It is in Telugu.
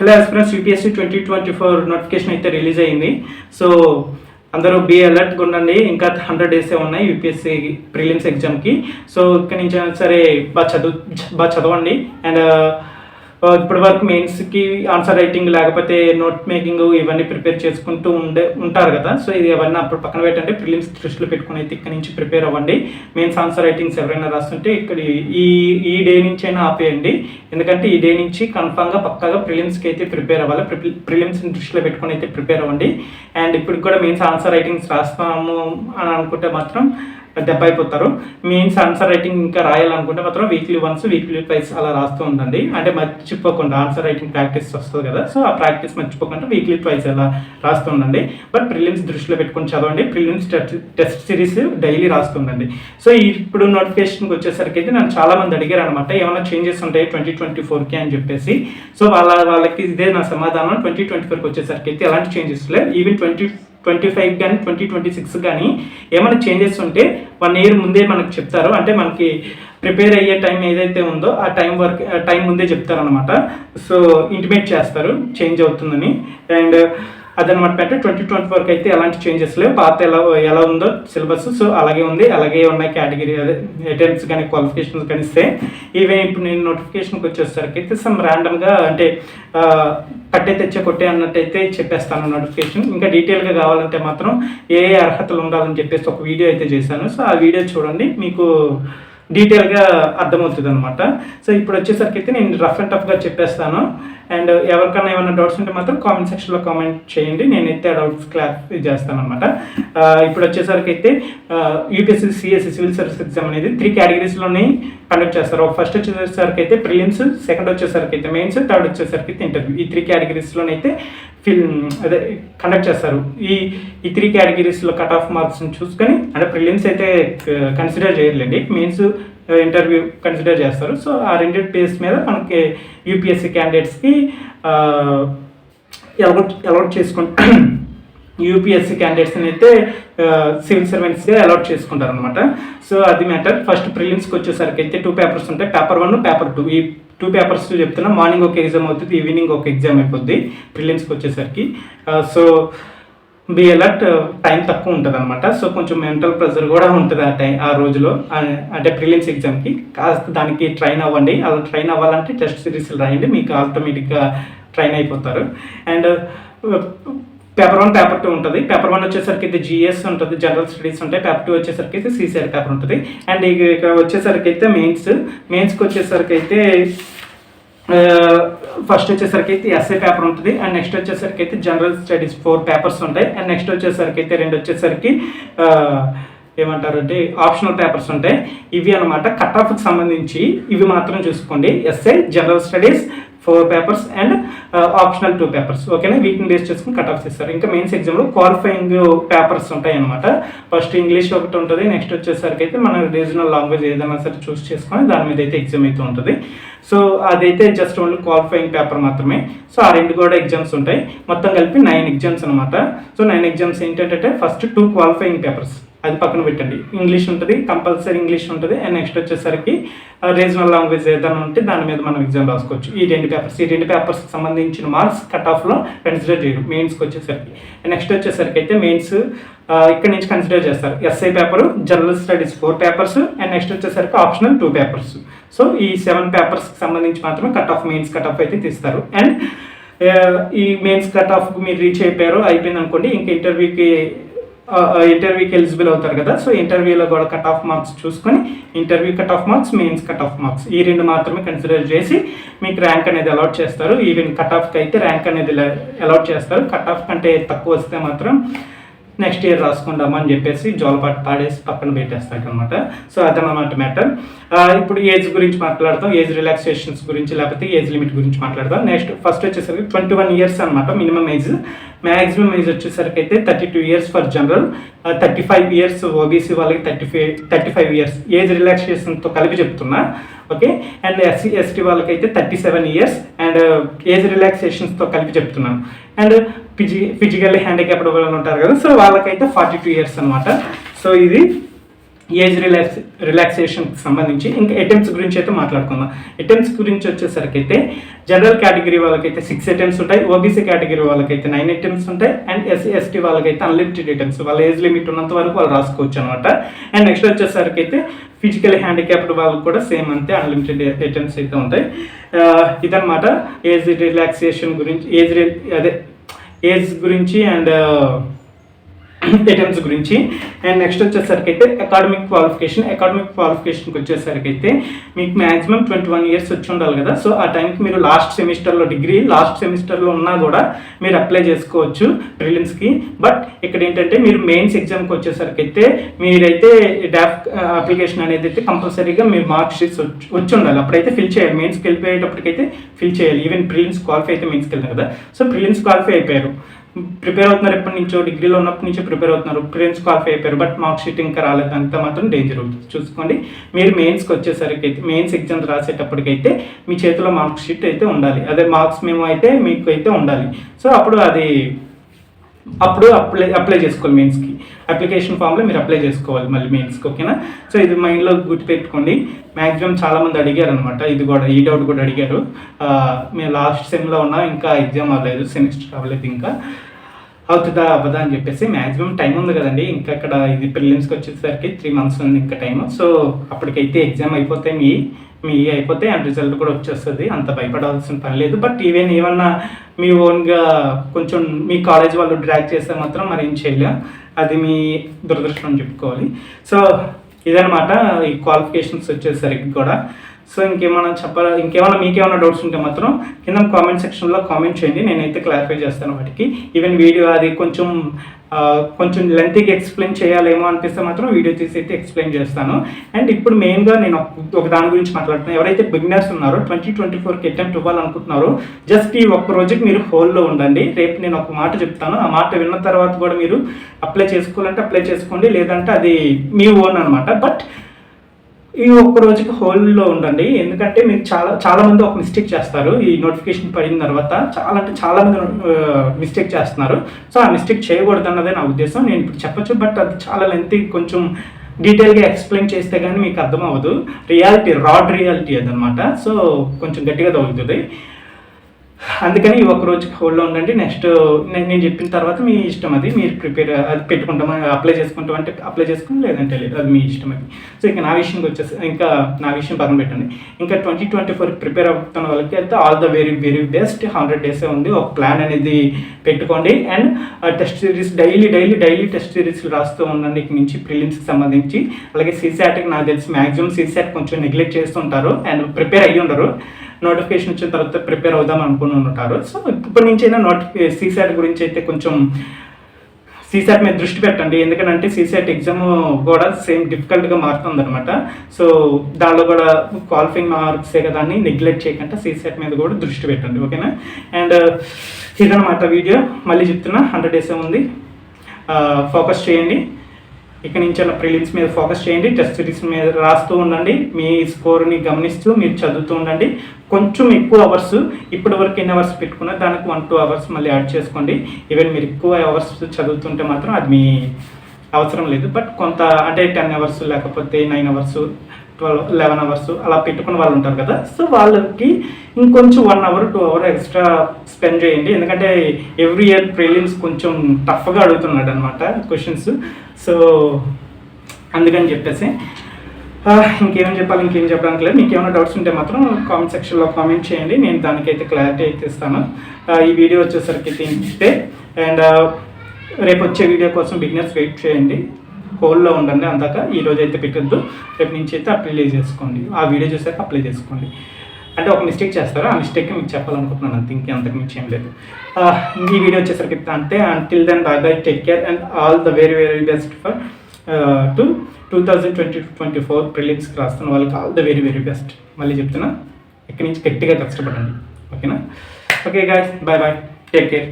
హలో ఆస్పిరెంట్స్, యూపీఎస్సీ 2024 నోటిఫికేషన్ అయితే రిలీజ్ అయింది. సో అందరూ బీ అలర్ట్గా ఉండండి. ఇంకా 100 డేసే ఉన్నాయి యూపీఎస్సీ ప్రిలిమ్స్ ఎగ్జామ్కి. సో ఇక్కడ నుంచి సరే బాగా చదవండి. అండ్ ఇప్పటి వరకు మెయిన్స్కి ఆన్సర్ రైటింగ్ లేకపోతే నోట్ మేకింగ్ ఇవన్నీ ప్రిపేర్ చేసుకుంటూ ఉంటారు కదా. సో ఇది అవన్నీ అప్పుడు పక్కన పెట్టండి. ప్రిలిమ్స్ దృష్టిలో పెట్టుకుని అయితే ఇక్కడ నుంచి ప్రిపేర్ అవ్వండి. మెయిన్స్ ఆన్సర్ రైటింగ్స్ ఎవరైనా రాస్తుంటే ఇక్కడ ఈ డే నుంచి అయినా ఆపేయండి. ఎందుకంటే ఈ డే నుంచి కన్ఫామ్గా పక్కాగా ప్రిలిమ్స్కి అయితే ప్రిపేర్ అవ్వాలి. ప్రిలిమ్స్ని దృష్టిలో పెట్టుకుని అయితే ప్రిపేర్ అవ్వండి. అండ్ ఇప్పుడు కూడా మెయిన్స్ ఆన్సర్ రైటింగ్స్ రాస్తాము అని అనుకుంటే మాత్రం దెబ్బ అయిపోతారు. మెయిన్స్ ఆన్సర్ రైటింగ్ ఇంకా రాయాలనుకుంటే మాత్రం వీక్లీ వన్స్ వీక్లీ ట్వైస్ అలా రాస్తూ ఉండండి. అంటే మర్చిపోకుండా ఆన్సర్ రైటింగ్ ప్రాక్టీస్ వస్తుంది కదా. సో ఆ ప్రాక్టీస్ మర్చిపోకుండా వీక్లీ ట్వైస్ అలా రాస్తూ ఉండండి. బట్ ప్రిలిమ్స్ దృష్టిలో పెట్టుకొని చదవండి. ప్రిలిమ్స్ టెస్ట్ సిరీస్ డైలీ రాస్తుండండి. సో ఇప్పుడు నోటిఫికేషన్కి వచ్చేసరికి అయితే నన్ను చాలా మంది అడిగారు అనమాట, ఏమైనా చేంజెస్ ఉంటాయి 2024కి అని చెప్పేసి. సో వాళ్ళకి ఇదే నా సమాధానం. 2024కి వచ్చేసరికి అయితే ఎలాంటి చేంజెస్ లేవు. ఈవెన్ 2025 కానీ 2026 కానీ ఏమైనా చేంజెస్ ఉంటే 1 year ముందే మనకు చెప్తారు. అంటే మనకి ప్రిపేర్ అయ్యే టైం ఏదైతే ఉందో ఆ టైం ముందే చెప్తారనమాట. సో ఇంటిమేట్ చేస్తారు చేంజ్ అవుతుందని. అండ్ అదనమాట అంటే 2024కి అయితే ఎలాంటి చేంజెస్ లేవు. పాత ఎలా ఉందో సిలబస్ సో అలాగే ఉంది, అలాగే ఉన్నాయి. కేటగిరీ అదే అటెంప్ట్స్ కానీ క్వాలిఫికేషన్స్ కానీ సేమ్. ఈవెన్ ఇప్పుడు నేను నోటిఫికేషన్కి వచ్చేసరికి అయితే సమ్ ర్యాండమ్గా అంటే కట్టే తెచ్చే కొట్టే అన్నట్టయితే చెప్పేస్తాను నోటిఫికేషన్. ఇంకా డీటెయిల్గా కావాలంటే మాత్రం ఏ అర్హతలు ఉండాలని చెప్పేసి ఒక వీడియో అయితే చేశాను. సో ఆ వీడియో చూడండి, మీకు డీటెయిల్గా అర్థమవుతుంది అనమాట. సో ఇప్పుడు వచ్చేసరికి అయితే నేను రఫ్ అండ్ టఫ్గా చెప్పేస్తాను. అండ్ ఎవరికైనా ఏమైనా డౌట్స్ ఉంటే మాత్రం కామెంట్ సెక్షన్లో కామెంట్ చేయండి, నేనైతే ఆ డౌట్స్ క్లారిఫై చేస్తాను అనమాట. ఇప్పుడు వచ్చేసరికి అయితే UPSC CSC civil service exam అనేది 3 కేటగిరీస్లోనే కండక్ట్ చేస్తారు. ఫస్ట్ వచ్చేసరికి అయితే ప్రిలిమ్స్, సెకండ్ వచ్చేసరికి అయితే మెయిన్స్, థర్డ్ వచ్చేసరికి అయితే ఇంటర్వ్యూ. ఈ 3 కేటగిరీస్లోనైతే కండక్ట్ చేస్తారు. ఈ 3 కేటగిరీస్లో కట్ ఆఫ్ మార్క్స్ని చూసుకొని, అంటే ప్రిలిమ్స్ అయితే కన్సిడర్ చేయలేండి, మెయిన్స్ ఇంటర్వ్యూ కన్సిడర్ చేస్తారు. సో ఆ 2 బేస్ మీద మనకి యూపీఎస్సీ క్యాండిడేట్స్కి అలాట్ చేసుకుంటా యూపీఎస్సీ క్యాండిడేట్స్ని అయితే సివిల్ సర్వెంట్స్గా అలాట్ చేసుకుంటారు అనమాట. సో అది మ్యాటర్. ఫస్ట్ ప్రిలిమ్స్కి వచ్చేసరికి అయితే 2 పేపర్స్ ఉంటాయి, పేపర్ 1, పేపర్ 2. ఈ 2 పేపర్స్ చెప్తున్నా. మార్నింగ్ ఒక ఎగ్జామ్ అవుతుంది, ఈవినింగ్ ఒక ఎగ్జామ్ అయిపోద్ది ప్రిలిమ్స్కి వచ్చేసరికి. సో బి అలర్ట్, టైం తక్కువ ఉంటుంది అనమాట. సో కొంచెం మెంటల్ ప్రెషర్ కూడా ఉంటుంది ఆ రోజులో, అంటే ప్రిలిమ్స్ ఎగ్జామ్కి. కాస్త దానికి ట్రైన్ అవ్వండి. అలా ట్రైన్ అవ్వాలంటే టెస్ట్ సిరీస్లు రాయండి, మీకు ఆటోమేటిక్గా ట్రైన్ అయిపోతారు. అండ్ పేపర్ 1, పేపర్ 2 ఉంటుంది. పేపర్ 1 వచ్చేసరికి అయితే జిఎస్ ఉంటుంది, జనరల్ స్టడీస్ ఉంటాయి. పేపర్ 2 వచ్చేసరికి అయితే సిసిఆర్ పేపర్ ఉంటుంది. అండ్ ఇక వచ్చేసరికి అయితే మెయిన్స్కి వచ్చేసరికి అయితే ఫస్ట్ వచ్చేసరికి అయితే ఎస్ఏ పేపర్ ఉంటుంది. అండ్ నెక్స్ట్ వచ్చేసరికి అయితే జనరల్ స్టడీస్ 4 పేపర్స్ ఉంటాయి. అండ్ నెక్స్ట్ వచ్చేసరికి అయితే 2 వచ్చేసరికి ఏమంటారు అంటే ఆప్షనల్ పేపర్స్ ఉంటాయి. ఇవి అనమాట కట్ ఆఫ్కి సంబంధించి ఇవి మాత్రం చూసుకోండి. Essay, general studies 4 papers and optional 2 papers. ఓకేనా, వీటిని బేస్ చేసుకుని కట్ ఆఫ్స్ ఇస్తారు. ఇంకా మెయిన్స్ ఎగ్జామ్లో క్వాలిఫైయింగ్ పేపర్స్ ఉంటాయి అనమాట. ఫస్ట్ ఇంగ్లీష్ ఒకటి ఉంటుంది. నెక్స్ట్ వచ్చేసరికి అయితే మన రీజనల్ లాంగ్వేజ్ ఏదైనా సరే చూస్ చేసుకొని దాని మీద అయితే ఎగ్జామ్ అయితే ఉంటుంది. సో అదైతే జస్ట్ ఓన్లీ క్వాలిఫైయింగ్ పేపర్ మాత్రమే. సో ఆ 2 కూడా ఎగ్జామ్స్ ఉంటాయి. మొత్తం కలిపి 9 ఎగ్జామ్స్ అనమాట. సో 9 ఎగ్జామ్స్ ఏంటంటే ఫస్ట్ 2 క్వాలిఫైయింగ్ పేపర్స్, అది పక్కన పెట్టండి. ఇంగ్లీష్ ఉంటుంది, కంపల్సరీ ఇంగ్లీష్ ఉంటుంది. అండ్ నెక్స్ట్ వచ్చేసరికి రీజనల్ లాంగ్వేజ్ ఏదైనా ఉంటే దాని మీద మనం ఎగ్జామ్ రాసుకోవచ్చు. ఈ 2 పేపర్స్కి సంబంధించిన మార్క్స్ కట్ ఆఫ్లో కన్సిడర్ చేయరు మెయిన్స్కి వచ్చేసరికి. నెక్స్ట్ వచ్చేసరికి అయితే మెయిన్స్ ఇక్కడ నుంచి కన్సిడర్ చేస్తారు. SI paper, general studies 4 papers and next వచ్చేసరికి ఆప్షనల్ 2 పేపర్స్. సో ఈ 7 పేపర్స్కి సంబంధించి మాత్రమే cut off, mains cut off అయితే తీస్తారు. అండ్ ఈ మెయిన్స్ కట్ ఆఫ్ మీరు రీచ్ అయిపోయింది అనుకోండి, ఇంకా ఇంటర్వ్యూకి ఎలిజిబుల్ అవుతారు కదా. సో ఇంటర్వ్యూలో కూడా కట్ ఆఫ్ మార్క్స్ చూసుకొని interview cut off marks, mains cut off marks ఈ 2 మాత్రమే కన్సిడర్ చేసి మీకు ర్యాంక్ అనేది అలాట్ చేస్తారు. ఈవెన్ కట్ ఆఫ్కి అయితే ర్యాంక్ అనేది అలాట్ చేస్తారు. కట్ ఆఫ్ కంటే తక్కువ వస్తే మాత్రం నెక్స్ట్ ఇయర్ రాసుకుందామని చెప్పేసి జోలపాటు పాడేసి పక్కన పెట్టేస్తాడు అనమాట. సో అదనమాట మ్యాటర్. ఇప్పుడు ఏజ్ గురించి మాట్లాడదాం, ఏజ్ రిలాక్సేషన్స్ గురించి లేకపోతే ఏజ్ లిమిట్ గురించి మాట్లాడదాం. నెక్స్ట్ ఫస్ట్ వచ్చేసరికి 21 years అనమాట మినిమం ఏజ్. మ్యాక్సిమం ఏజ్ వచ్చేసరికి అయితే 32 years for general, 35 years OBC వాళ్ళకి, 35 years ఏజ్ రిలాక్సేషన్తో కలిపి చెప్తున్నా. ఓకే, అండ్ ఎస్సీ ఎస్టీ వాళ్ళకైతే 37 years అండ్ ఏజ్ రిలాక్సేషన్స్తో కలిపి చెప్తున్నాను. అండ్ ఫిజికల్లీ హ్యాండిక్యాప్డ్ వాళ్ళు ఉంటారు కదా, సో వాళ్ళకైతే 42 years అనమాట. సో ఇది ఏజ్ రిలాక్సేషన్కి సంబంధించి ఇంకా అటెంప్ట్స్ గురించి అయితే మాట్లాడుకుందాం. అటెంప్ట్స్ గురించి వచ్చేసరికి అయితే జనరల్ కేటగిరీ వాళ్ళకైతే 6 అటెంప్ట్స్ ఉంటాయి, ఓబీసీ కేటగిరీ వాళ్ళకైతే 9 అటెంప్ట్స్ ఉంటాయి, అండ్ ఎస్సీ ఎస్టీ వాళ్ళకైతే అన్లిమిటెడ్ అటెంప్ట్స్, వాళ్ళ ఏజ్ లిమిట్ ఉన్నంత వరకు వాళ్ళు రాసుకోవచ్చు అనమాట. అండ్ నెక్స్ట్ వచ్చేసరికి అయితే ఫిజికల్ హ్యాండిక్యాప్డ్ వాళ్ళకి కూడా సేమ్ అంతే అన్లిమిటెడ్ అటెంప్ట్స్ అయితే ఉంటాయి. ఇదనమాట ఏజ్ రిలాక్సేషన్ గురించి, ఏజ్ గురించి అండ్ అటెంప్ట్స్ గురించి. అండ్ నెక్స్ట్ వచ్చేసరికి అయితే అకాడమిక్ క్వాలిఫికేషన్కి వచ్చేసరికి అయితే మీకు మ్యాక్సిమం 21 ఇయర్స్ వచ్చి ఉండాలి కదా. సో ఆ టైంకి మీరు డిగ్రీ లాస్ట్ సెమిస్టర్లో ఉన్నా కూడా మీరు అప్లై చేసుకోవచ్చు ప్రిలిమ్స్కి. బట్ ఇక్కడ ఏంటంటే మీరు మెయిన్స్ ఎగ్జామ్కి వచ్చేసరికి అయితే మీరైతే అప్లికేషన్ అనేది అయితే కంపల్సరీగా మీరు మార్క్ షీట్స్ వచ్చి ఉండాలి, అప్పుడైతే ఫిల్ చేయాలి. మెయిన్స్కి వెళ్ళిపోయేటప్పటికైతే ఫిల్ చేయాలి. ఈవెన్ ప్రిలిమ్స్ క్వాలిఫై అయితే మెయిన్స్కి వెళ్ళారు కదా, సో ప్రిలిమ్స్ క్వాలిఫై అయిపోయారు, ప్రిపేర్ అవుతున్నారు, ఎప్పటి నుంచో డిగ్రీలో ఉన్నప్పటి నుంచో ప్రిపేర్ అవుతున్నారు, ప్రిలిమ్స్ క్వాలిఫై అయిపోయారు, బట్ మార్క్ షీట్ ఇంకా రాలేదు, అంత మాత్రం డేంజర్ అవుతుంది. చూసుకోండి, మీరు మెయిన్స్కి వచ్చేసరికి అయితే మెయిన్స్ ఎగ్జామ్స్ రాసేటప్పటికైతే మీ చేతిలో మార్క్ షీట్ అయితే ఉండాలి, అదే మార్క్స్ మేము అయితే మీకు అయితే ఉండాలి. సో అప్పుడు అప్లై చేసుకోవాలి మెయిన్స్కి. అప్లికేషన్ ఫామ్లో మీరు అప్లై చేసుకోవాలి మళ్ళీ మెయిన్స్కి, ఓకేనా. సో ఇది మైండ్లో గుర్తుపెట్టుకోండి. మ్యాక్సిమం చాలామంది అడిగారు అనమాట, ఈ డౌట్ కూడా అడిగారు. మేము లాస్ట్ సెమ్లో ఉన్నా ఇంకా ఎగ్జామ్ అవ్వలేదు, సెమిస్టర్ అవ్వలేదు, ఇంకా అవుతుందా అవ్వదా అని చెప్పేసి. మ్యాక్సిమం టైం ఉంది కదండి, ఇంకా అక్కడ ఇది ప్రిలిమ్స్కి వచ్చేసరికి 3 months ఉంది ఇంకా టైము. సో అప్పటికైతే ఎగ్జామ్ అయిపోతే మీ అయిపోతే అండ్ రిజల్ట్ కూడా వచ్చేస్తుంది, అంత భయపడాల్సిన పని లేదు. బట్ ఏమన్నా మీ ఓన్గా కొంచెం మీ కాలేజ్ వాళ్ళు డ్రాగ్ చేస్తే మాత్రం మరి ఏం చేయలేం, అది మీ దురదృష్టం అని చెప్పుకోవాలి. సో ఇదనమాట ఈ క్వాలిఫికేషన్స్ వచ్చేసరికి కూడా. సో ఇంకేమైనా మీకేమైనా డౌట్స్ ఉంటే మాత్రం కింద కామెంట్ సెక్షన్లో కామెంట్ చేయండి, నేనైతే క్లారిఫై చేస్తాను వాటికి. ఈవెన్ వీడియో అది కొంచెం లెంతీగా ఎక్స్ప్లెయిన్ చేయాలేమో అనిపిస్తే మాత్రం వీడియో తీసి అయితే ఎక్స్ప్లెయిన్ చేస్తాను. అండ్ ఇప్పుడు మెయిన్గా నేను ఒక దాని గురించి మాట్లాడుతున్నాను. ఎవరైతే బిగినర్స్ ఉన్నారో 2024కి అటెంప్ట్ ఇవ్వాలనుకుంటున్నారో జస్ట్ ఈ ఒక్క రోజుకి మీరు హోల్డ్లో ఉండండి. రేపు నేను ఒక మాట చెప్తాను, ఆ మాట విన్న తర్వాత కూడా మీరు అప్లై చేసుకోవాలంటే అప్లై చేసుకోండి, లేదంటే అది మీ ఓన్ అనమాట. బట్ ఈ ఒక్క రోజుకి హోల్డ్లో ఉండండి, ఎందుకంటే మీరు చాలా మంది ఒక మిస్టేక్ చేస్తారు. ఈ నోటిఫికేషన్ పడిన తర్వాత చాలా మంది మిస్టేక్ చేస్తున్నారు. సో ఆ మిస్టేక్ చేయకూడదు అన్నదే నా ఉద్దేశం. నేను ఇప్పుడు చెప్పొచ్చు, బట్ అది చాలా లెంతీ, కొంచెం డీటెయిల్గా ఎక్స్ప్లెయిన్ చేస్తే కానీ మీకు అర్థం అవ్వదు. రాడ్ రియాలిటీ అదనమాట. సో కొంచెం గట్టిగా తగులుతుంది, అందుకని ఈ ఒక్క రోజుకి హోల్డ్లో ఉండండి. నెక్స్ట్ నేను చెప్పిన తర్వాత మీ ఇష్టం, అది మీరు అది పెట్టుకుంటామని అప్లై చేసుకుంటామంటే అప్లై చేసుకుని, లేదంటే లేదు, అది మీ ఇష్టం అది. సో ఇంకా నా విషయం పక్కన పెట్టండి. ఇంకా 2024 ప్రిపేర్ అవుతున్న వాళ్ళకి అయితే all the very very best. 100 days ఉంది, ఒక ప్లాన్ అనేది పెట్టుకోండి. And test series daily test series రాస్తూ ఉండండి ఇక నుంచి ప్రిలిమ్స్కి సంబంధించి. అలాగే సీసాట్కి నాకు తెలిసి మ్యాక్సిమం సీసాట్ కొంచెం నెగ్లెక్ట్ చేస్తుంటారు అండ్ ప్రిపేర్ అయ్యి ఉండరు. నోటిఫికేషన్ వచ్చిన తర్వాత ప్రిపేర్ అవుదాం అనుకుని ఉంటారు. సో ఇప్పటి నుంచి అయినా సీసాట్ గురించి అయితే కొంచెం సీసాట్ మీద దృష్టి పెట్టండి, ఎందుకంటే సీసాట్ ఎగ్జామ్ కూడా సేమ్ డిఫికల్ట్గా మారుతుంది అనమాట. సో దానిలో కూడా క్వాలిఫైయింగ్ మార్క్సే కదా అని నెగ్లెక్ట్ చేయకుండా సీసాట్ మీద కూడా దృష్టి పెట్టండి, ఓకేనా. అండ్ ఇదనమాట వీడియో. మళ్ళీ చెప్తున్నా, 100 days ఉంది, ఫోకస్ చేయండి. ఇక్కడ నుంచి అలా ప్రిలిమ్స్ మీద ఫోకస్ చేయండి, టెస్ట్ సిరీస్ మీద రాస్తూ ఉండండి, మీ స్కోర్ని గమనిస్తూ మీరు చదువుతూ ఉండండి. కొంచెం ఎక్కువ అవర్స్, ఇప్పటి వరకు ఎన్ని అవర్స్ పెట్టుకున్నా దానికి 1-2 hours మళ్ళీ యాడ్ చేసుకోండి. ఈవెన్ మీరు ఎక్కువ అవర్స్ చదువుతుంటే మాత్రం అది మీ అవసరం లేదు. బట్ కొంత అంటే 10 hours లేకపోతే 9 hours 11 hours అలా పెట్టుకున్న వాళ్ళు ఉంటారు కదా, సో వాళ్ళకి ఇంకొంచెం 1 hour 2 hours ఎక్స్ట్రా స్పెండ్ చేయండి. ఎందుకంటే ఎవ్రీ ఇయర్ ప్రిలిమ్స్ కొంచెం టఫ్గా అడుగుతున్నాడు అనమాట క్వశ్చన్స్. సో అందుకని చెప్పేసి ఇంకేం చెప్పడానికి లేదు. మీకు ఏమైనా డౌట్స్ ఉంటే మాత్రం కామెంట్ సెక్షన్లో కామెంట్ చేయండి, నేను దానికైతే క్లారిటీ అయితే ఇస్తాను. ఈ వీడియో వచ్చేసరికి తింటే అండ్ రేపు వచ్చే వీడియో కోసం బిగినర్స్ వెయిట్ చేయండి, హోల్డ్లో ఉండండి. అందాక ఈ రోజు అయితే పెట్టద్దు, రేపు నుంచి అయితే అప్లై చేసుకోండి. ఆ వీడియో చూసాక అప్లై చేసుకోండి. అంటే ఒక మిస్టేక్ చేస్తారు, ఆ మిస్టేక్ మీకు చెప్పాలనుకుంటున్నాను, అంతే, ఇంకంతకు మించి ఏం లేదు. ఈ వీడియో వచ్చేసరికి అంతే. Until then bye, take care and all the very very best for 2024 ప్రిలిమ్స్కి రాస్తున్న వాళ్ళకి all the very very best. మళ్ళీ చెప్తున్నా, ఇక్కడి నుంచి గట్టిగా కష్టపడండి, ఓకేనా. Okay guys, bye, take care.